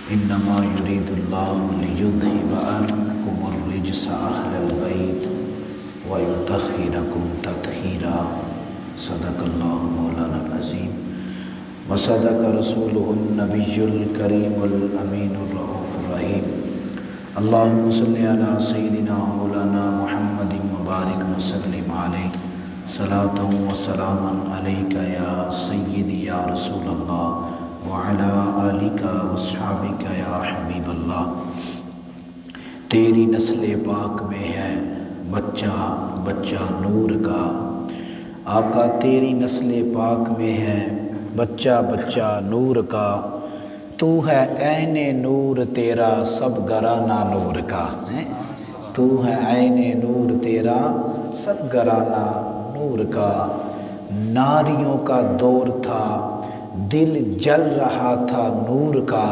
انما یرید اللہ لیذھب عنکم الرجس اہل البیت ویطہرکم تطہیرا۔ صدق اللہ مولانا العظیم وصدق رسولہ النبی الکریم الامین الرؤوف الرحیم۔ اللہم صلی علی سیدنا مولانا محمد مبارک وسلم علیہ صلاۃ و سلاما علیک یا سیدی یا رسول اللہ وعلی آلک واصحابک یا حبیب اللہ۔ تیری نسل پاک میں ہے بچہ بچہ نور کا، آقا تیری نسل پاک میں ہے بچہ بچہ نور کا، تو ہے عین نور تیرا سب گرانہ نور کا، تو ہے عین نور تیرا سب گرانہ نور کا۔ ناریوں کا دور تھا دل جل رہا تھا نور کا،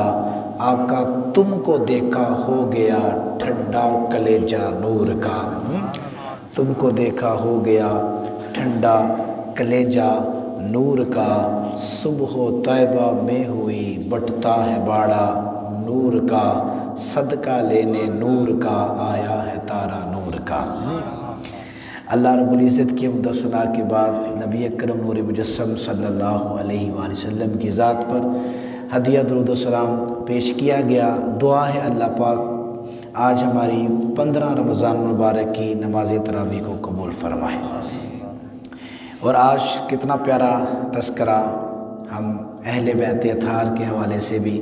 آقا تم کو دیکھا ہو گیا ٹھنڈا کلیجہ نور کا، تم کو دیکھا ہو گیا ٹھنڈا کلیجہ نور کا۔ صبح و طیبہ میں ہوئی بٹتا ہے باڑا نور کا، صدقہ لینے نور کا آیا ہے تارا نور کا۔ اللہ رب العزت کی حمد و ثنا کے بعد نبی اکرم نور مجسم صلی اللہ علیہ وآلہ وسلم کی ذات پر ہدیہ درود و سلام پیش کیا گیا۔ دعا ہے اللہ پاک آج ہماری 15 رمضان مبارک کی نماز تراویح کو قبول فرمائے۔ اور آج کتنا پیارا تذکرہ ہم اہل بیت اطہار کے حوالے سے بھی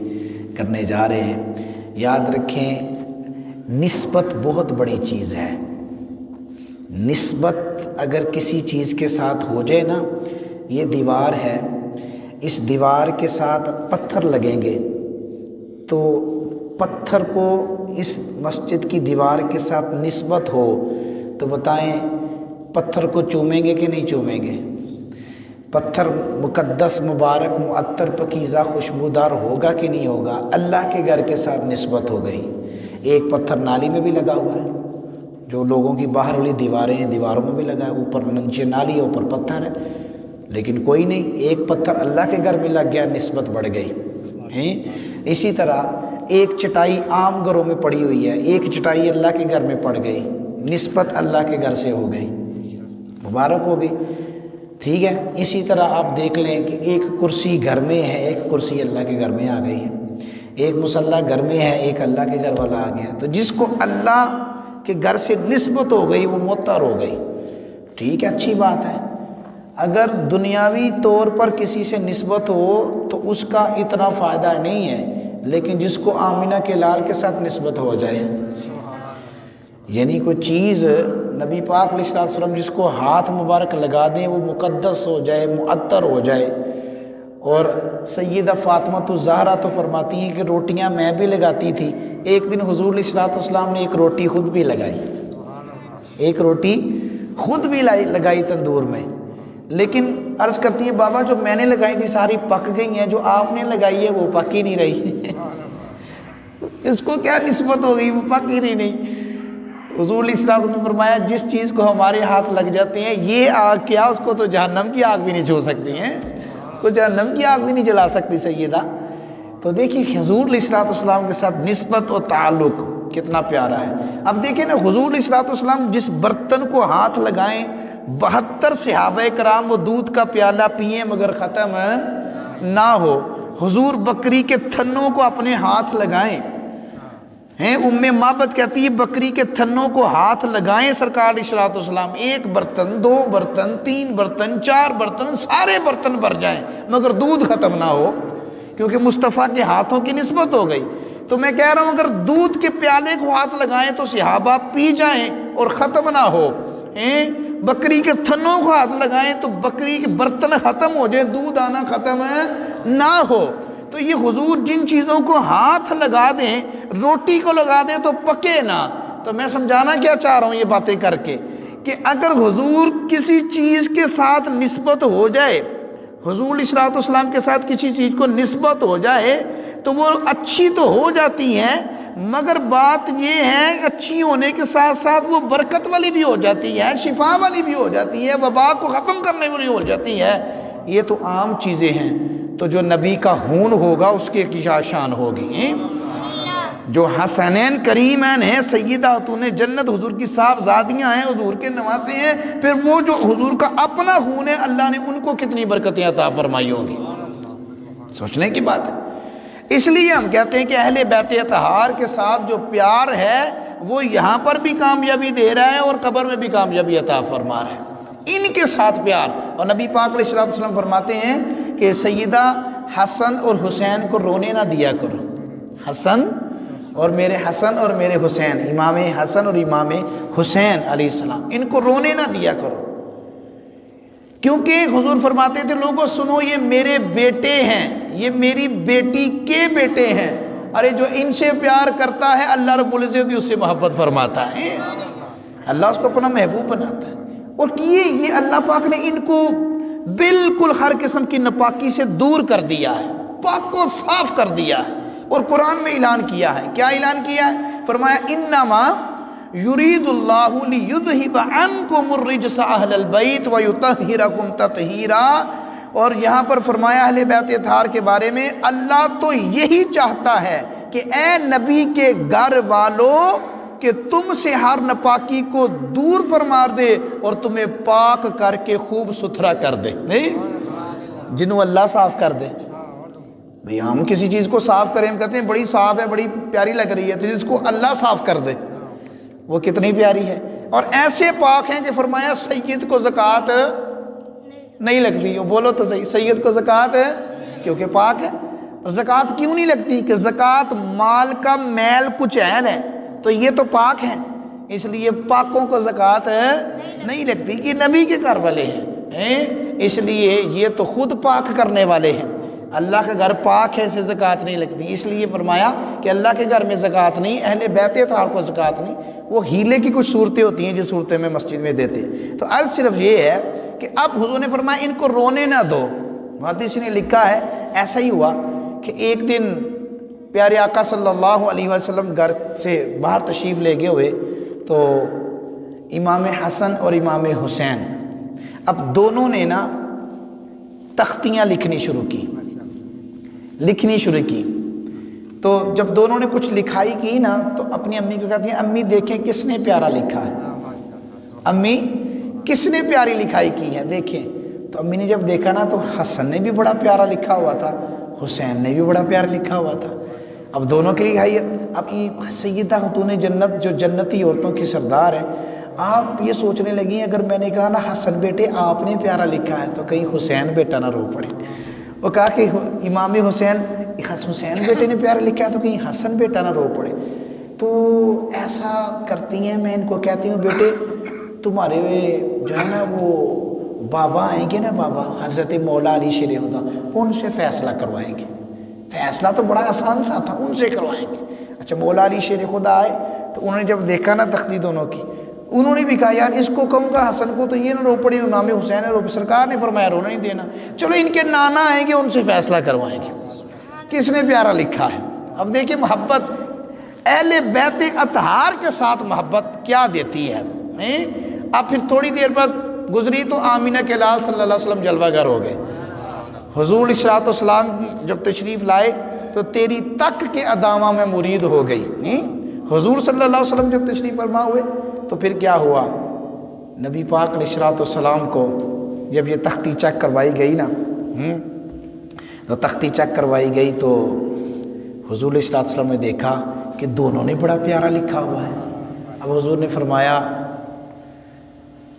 کرنے جا رہے ہیں۔ یاد رکھیں نسبت بہت بڑی چیز ہے۔ نسبت اگر کسی چیز کے ساتھ ہو جائے نا، یہ دیوار ہے، اس دیوار کے ساتھ پتھر لگیں گے تو پتھر کو اس مسجد کی دیوار کے ساتھ نسبت ہو تو بتائیں پتھر کو چومیں گے کہ نہیں چومیں گے؟ پتھر مقدس مبارک معطر پاکیزہ خوشبودار ہوگا کہ نہیں ہوگا؟ اللہ کے گھر کے ساتھ نسبت ہو گئی۔ ایک پتھر نالی میں بھی لگا ہوا ہے، جو لوگوں کی باہر والی دیواریں ہیں دیواروں میں بھی لگا ہے، اوپر نیچے نالی ہے اوپر پتھر ہے، لیکن کوئی نہیں، ایک پتھر اللہ کے گھر میں لگ گیا نسبت بڑھ گئی۔ اسی طرح ایک چٹائی عام گھروں میں پڑی ہوئی ہے، ایک چٹائی اللہ کے گھر میں پڑ گئی، نسبت اللہ کے گھر سے ہو گئی، مبارک ہو گئی۔ ٹھیک ہے، اسی طرح آپ دیکھ لیں کہ ایک کرسی گھر میں ہے، ایک کرسی اللہ کے گھر میں آ گئی ہے، ایک مصلی گھر میں ہے، ایک اللہ کے گھر والا آ گیا۔ تو جس کو اللہ کہ گھر سے نسبت ہو گئی وہ معطر ہو گئی۔ ٹھیک ہے، اچھی بات ہے۔ اگر دنیاوی طور پر کسی سے نسبت ہو تو اس کا اتنا فائدہ نہیں ہے، لیکن جس کو آمینہ کے لال کے ساتھ نسبت ہو جائے، یعنی کوئی چیز نبی پاک علیہ الصلوۃ والسلام جس کو ہاتھ مبارک لگا دیں وہ مقدس ہو جائے، معطر ہو جائے۔ اور سیدہ فاطمہ الزہرا تو فرماتی ہیں کہ روٹیاں میں بھی لگاتی تھی، ایک دن حضور علیہ الصلوۃ والسلام نے ایک روٹی خود بھی لگائی، ایک روٹی خود بھی لگائی تندور میں، لیکن عرض کرتی ہے بابا جو میں نے لگائی تھی ساری پک گئی ہیں، جو آپ نے لگائی ہے وہ پک ہی نہیں رہی۔ اس کو کیا نسبت ہو گئی، وہ پک ہی نہیں۔ حضور علیہ الصلوۃ والسلام نے فرمایا جس چیز کو ہمارے ہاتھ لگ جاتے ہیں، یہ آگ کیا اس کو تو جہنم کی آگ بھی نہیں چھو سکتی ہیں، اس کو جہنم کی آگ بھی نہیں جلا سکتی سیدہ۔ تو دیکھیے حضور علیہ الصلوۃ والسلام کے ساتھ نسبت و تعلق کتنا پیارا ہے۔ اب دیکھیں نا حضور علیہ الصلوۃ والسلام جس برتن کو ہاتھ لگائیں 72 صحابہ کرام وہ دودھ کا پیالہ پئیں مگر ختم نہ ہو۔ حضور بکری کے تھنوں کو اپنے ہاتھ لگائیں، ام معبد کہتی ہے بکری کے تھنوں کو ہاتھ لگائیں سرکار علیہ الصلوۃ والسلام، ایک برتن، 2 برتن، 3 برتن، 4 برتن، سارے برتن بھر جائیں مگر دودھ ختم نہ ہو، کیونکہ مصطفیٰ کے ہاتھوں کی نسبت ہو گئی۔ تو میں کہہ رہا ہوں اگر دودھ کے پیالے کو ہاتھ لگائیں تو صحابہ پی جائیں اور ختم نہ ہو، بکری کے تھنوں کو ہاتھ لگائیں تو بکری کے برتن ختم ہو جائے، دودھ آنا ختم نہ ہو۔ تو یہ حضور جن چیزوں کو ہاتھ لگا دیں، روٹی کو لگا دیں تو پکے نہ۔ تو میں سمجھانا کیا چاہ رہا ہوں یہ باتیں کر کے کہ اگر حضور کسی چیز کے ساتھ نسبت ہو جائے، حضور علیہ الصلوۃ والسلام کے ساتھ کسی چیز کو نسبت ہو جائے تو وہ اچھی تو ہو جاتی ہے، مگر بات یہ ہے اچھی ہونے کے ساتھ ساتھ وہ برکت والی بھی ہو جاتی ہے، شفا والی بھی ہو جاتی ہے، وبا کو ختم کرنے والی ہو جاتی ہے۔ یہ تو عام چیزیں ہیں۔ تو جو نبی کا خون ہوگا اس کی کیا شان ہوگی. جو حسنین کریمین ہیں، سیدہ خاتون جنت حضور کی صاحبزادیاں ہیں، حضور کے نواسے ہیں، پھر وہ جو حضور کا اپنا خون ہے اللہ نے ان کو کتنی برکتیں عطا فرمائی ہوں گی. سوچنے کی بات ہے. اس لیے ہم کہتے ہیں کہ اہل بیت اطہار کے ساتھ جو پیار ہے وہ یہاں پر بھی کامیابی دے رہا ہے اور قبر میں بھی کامیابی عطا فرما رہا ہے. ان کے ساتھ پیار. اور نبی پاک علیہ الصلوۃ والسلام فرماتے ہیں کہ سیدہ حسن اور حسین کو رونے نہ دیا کرو. حسن اور میرے حسین، امام حسن اور امام حسین علیہ السلام، ان کو رونے نہ دیا کرو. کیونکہ حضور فرماتے تھے لوگوں سنو، یہ میرے بیٹے ہیں، یہ میری بیٹی کے بیٹے ہیں. ارے جو ان سے پیار کرتا ہے اللہ رب العزت بھی اس سے محبت فرماتا ہے. اللہ اس کو اپنا محبوب بناتا ہے. اور یہ اللہ پاک نے ان کو بالکل ہر قسم کی ناپاکی سے دور کر دیا ہے، پاک کو صاف کر دیا ہے. اور قرآن میں اعلان کیا ہے. کیا اعلان کیا ہے؟ فرمایا انما یرید اللہ لیذہب عنکم الرجس اہل البیت ویطہرکم تطہیرا. اور یہاں پر فرمایا اہل بیت اطہار کے بارے میں اللہ تو یہی چاہتا ہے کہ اے نبی کے گھر والوں کہ تم سے ہر ناپاکی کو دور فرما دے اور تمہیں پاک کر کے خوب ستھرا کر دے. نہیں جنہوں اللہ صاف کر دے. بھئی ہم کسی چیز کو صاف کریں، ہم کہتے ہیں بڑی صاف ہے، بڑی پیاری لگ رہی ہے، تو جس کو اللہ صاف کر دے وہ کتنی پیاری ہے. اور ایسے پاک ہیں کہ فرمایا سید کو زکوٰۃ نہیں لگتی. بولو تو صحیح، سید کو زکوٰۃ ہے کیونکہ پاک ہے. زکوٰۃ کیوں نہیں لگتی؟ کہ زکوٰۃ مال کا میل کچھ عین ہے، تو یہ تو پاک ہیں، اس لیے پاکوں کو زکوٰۃ نہیں لگتی. یہ نبی کے گھر والے ہیں، اس لیے یہ تو خود پاک کرنے والے ہیں. اللہ کا گھر پاک ہے، اسے زکوٰۃ نہیں لگتی. اس لیے فرمایا کہ اللہ کے گھر میں زکوٰۃ نہیں، اہل بیت اطہار کو زکوٰۃ نہیں. وہ ہیلے کی کچھ صورتیں ہوتی ہیں جس صورتیں میں مسجد میں دیتے. تو عرض صرف یہ ہے کہ اب حضور نے فرمایا ان کو رونے نہ دو. محدث نے لکھا ہے ایسا ہی ہوا کہ ایک دن پیارے آقا صلی اللہ علیہ وسلم گھر سے باہر تشریف لے گئے ہوئے، تو امام حسن اور امام حسین اب دونوں نے نا تختیاں لکھنی شروع کی. تو جب دونوں نے کچھ لکھائی کی نا تو اپنی امی کو کہتی ہیں امی دیکھیں کس نے پیارا لکھا ہے، امی کس نے پیاری لکھائی کی ہے دیکھیں. تو امی نے جب دیکھا نا تو حسن نے بھی بڑا پیارا لکھا ہوا تھا، حسین نے بھی بڑا پیارا لکھا ہوا تھا. اب دونوں کے لکھائی. اب یہ سیدہ خاتون جنت جو جنتی عورتوں کی سردار ہے، آپ یہ سوچنے لگی اگر میں نے کہا نا حسن بیٹے آپ نے پیارا لکھا ہے تو کہیں حسین بیٹا نہ رو پڑے. وہ کہا کہ امام حسین بیٹے نے پیارا لکھا ہے تو کہیں حسن بیٹا نہ رو پڑے. تو ایسا کرتی ہیں، میں ان کو کہتی ہوں بیٹے تمہارے جو ہے نا وہ بابا آئیں گے نا، بابا حضرت مولا علی شیر خدا، ان سے فیصلہ کروائیں گے. فیصلہ تو بڑا آسان سا تھا، ان سے کروائیں گے. اچھا مولا علی شیر خدا آئے تو انہوں نے جب دیکھا نا تختی دونوں کی، انہوں نے بھی کہا یار اس کو کہوں گا حسن کو تو یہ نہ رو پڑے، امام حسین نے رو پڑے. سرکار نے فرمایا رونا نہیں دینا، چلو ان کے نانا آئیں گے ان سے فیصلہ کروائیں گے کس نے پیارا لکھا ہے. اب دیکھیں محبت اہل بیت اطہار کے ساتھ محبت کیا دیتی ہے. اب پھر تھوڑی دیر بعد گزری تو آمینہ کے لال صلی اللہ علیہ وسلم جلوہ گر ہو گئے. حضور علیہ الصلوۃ والسلام جب تشریف لائے تو تیری تک کے ادامہ میں مرید ہو گئی. حضور صلی اللہ علیہ وسلم جب تشریف فرما ہوئے تو پھر کیا ہوا، نبی پاک علیہ الصلوۃ والسلام کو جب یہ تختی چیک کروائی گئی نا، تو تختی چیک کروائی گئی تو حضور علیہ الصلوۃ والسلام نے دیکھا کہ دونوں نے بڑا پیارا لکھا ہوا ہے. اب حضور نے فرمایا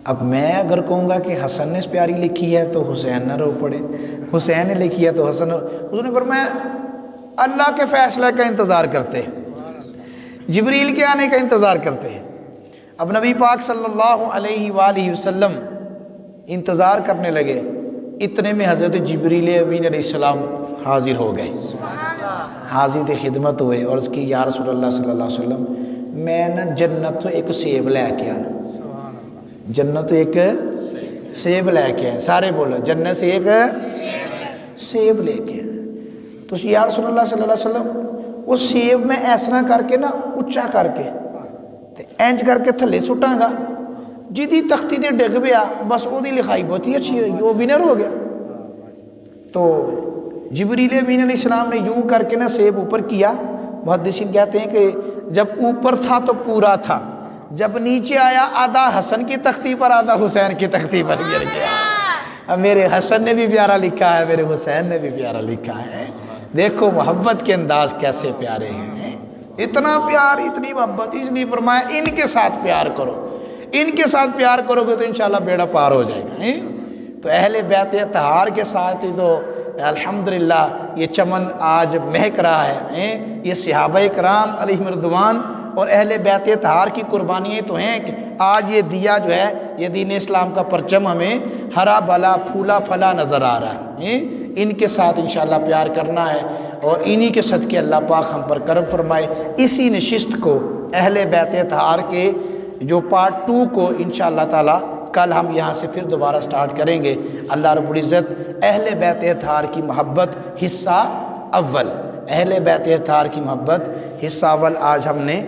اب میں اگر کہوں گا کہ حسن نے پیاری لکھی ہے تو حسین نہ رو پڑے، حسین نے لکھی ہے تو حسن. حضور نے فرمایا اللہ کے فیصلے کا انتظار کرتے، جبریل کے آنے کا انتظار کرتے ہیں. اب نبی پاک صلی اللہ علیہ وآلہ وسلم انتظار کرنے لگے. اتنے میں حضرت جبریل امین علیہ السلام حاضر ہو گئے، حاضر خدمت ہوئے اور اس کی یا رسول اللہ صلی اللہ علیہ وسلم میں نا جنت تو ایک سیب لے کے آیا، جنت ایک سیب لے کے آئے. سارے بولو جنت سے ایک سیب لے کے آئے. تو یا رسول اللہ صلی اللہ علیہ وسلم وہ سیب میں ایسا کر کے نا اچا کر کے اینج کر کے تھلے سٹاں گا، جدی تختی تے ڈگ پیا بس وہ دی لکھائی بہت ہی اچھی ہوئی، وہ ونر ہو گیا. تو جبریل امین علیہ السلام نے یوں کر کے نا سیب اوپر کیا. محدثین کہتے ہیں کہ جب اوپر تھا تو پورا تھا, جب نیچے آیا آدھا حسن کی تختی پر آدھا حسین کی تختی پر گر گیا. اب میرے حسن نے بھی پیارا لکھا ہے, میرے حسین نے بھی پیارا لکھا ہے. دیکھو محبت کے انداز کیسے پیارے ہیں, اتنا پیار اتنی محبت, اس لیے فرمایا ان کے ساتھ پیار کرو. ان کے ساتھ پیار کرو گے تو انشاءاللہ بیڑا پار ہو جائے گا. تو اہل بیت اطہار کے ساتھ ہی تو الحمدللہ یہ چمن آج مہک رہا ہے. یہ صحابہ کرام علیہم رضوان اور اہل بیت اطہار کی قربانیاں تو ہیں کہ آج یہ دیا جو ہے یہ دین اسلام کا پرچم ہمیں ہرا بھلا پھولا پھلا نظر آ رہا ہے. ان کے ساتھ انشاءاللہ پیار کرنا ہے اور انہی کے صدقے اللہ پاک ہم پر کرم فرمائے. اسی نشست کو اہل بیت اطہار کے جو پارٹ 2 کو انشاءاللہ تعالی کل ہم یہاں سے پھر دوبارہ سٹارٹ کریں گے. اللہ رب العزت اہل بیت اطہار کی محبت حصہ اول, اہل بیت اطہار کی محبت حصہ اول آج ہم نے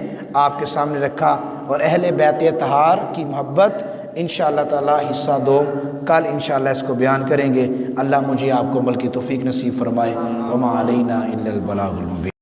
آپ کے سامنے رکھا, اور اہل بیت اطہار کی محبت انشاءاللہ تعالی حصہ 2 کل انشاءاللہ اس کو بیان کریں گے. اللہ مجھے آپ کو عمل کی توفیق نصیب فرمائے. وما علینا الا البلاغ المبین.